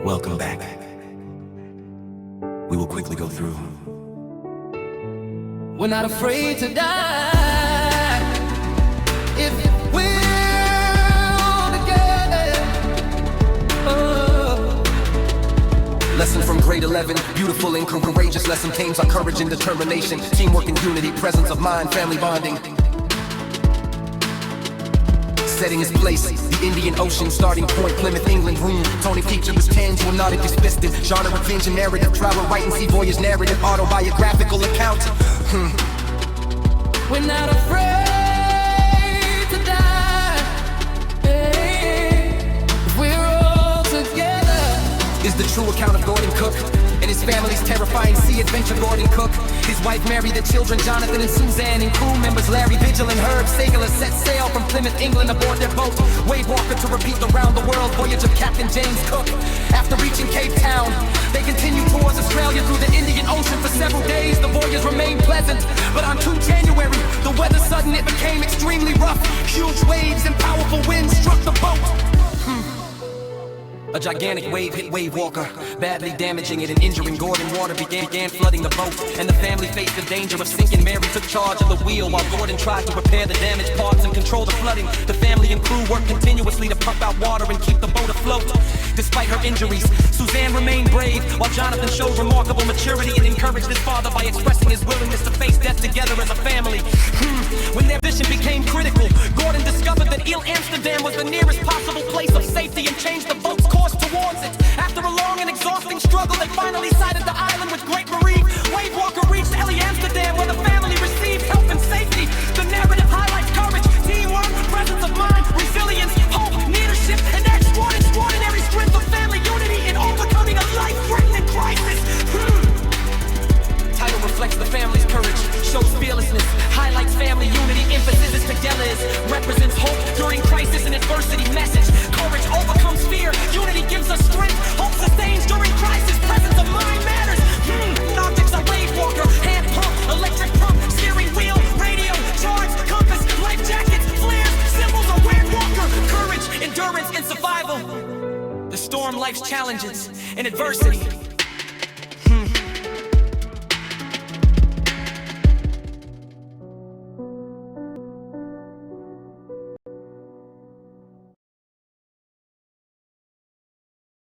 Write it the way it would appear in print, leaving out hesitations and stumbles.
Welcome back. We will quickly go through. We're not afraid to die if we're all together. Oh. Lesson from grade 11, beautiful and courageous lesson tames our courage and determination, teamwork and unity, presence of mind, family bonding. Setting his place, the Indian Ocean, starting point, Plymouth, England, room. Tony feature was tangible, not a dispisted. Genre, revenge and narrative, travel, writing, Sea-Voyage narrative, autobiographical account. We're not afraid to die. Hey, we're all together. Is the true account of Gordon Cook and his family's terrifying sea adventure. Gordon Cook, his wife Mary, the children Jonathan and Suzanne, and crew members Larry, Vigil, and Herb. Seigler set sail from Plymouth, England aboard their boat Wavewalker to repeat the round-the-world voyage of Captain James Cook. After reaching Cape Town, they continued towards Australia through the Indian Ocean. For several days, the voyage remained pleasant, but on 2 January, the weather sudden it became extremely rough. Huge waves and powerful winds struck the boat. A gigantic wave hit Wavewalker, badly damaging it and injuring Gordon. Water began flooding the boat, and the family faced the danger of sinking. Mary took charge of the wheel while Gordon tried to repair the damaged parts and control the flooding. The family and crew worked continuously to pump out water and keep the boat afloat. Despite her injuries, Suzanne remained brave, while Jonathan showed remarkable maturity and encouraged his father by expressing his willingness to face death together as a family. When their vision became critical, Gordon discovered that Amsterdam was the nearest possible place of safety and changed the boat's course towards it. After a long and exhausting struggle, they finally sighted the island with great relief. Wavewalker reached Amsterdam, where the family received help and safety. The narrative highlights courage, teamwork, presence of mind, resilience, hope, leadership, and extraordinary strength of family unity in overcoming a life-threatening crisis. Title reflects the family's courage, shows fearlessness, highlights family unity, emphasis is togetherness, represents hope during crisis and adversity. Message: courage overcomes fear, unity gives us strength, hope sustains during crisis, presence of mind matters. Objects are Wavewalker, hand pump, electric pump, steering wheel, radio, charge, compass, life jackets, flares, symbols are Wavewalker. Courage, endurance, and survival. The storm life's challenges and adversity.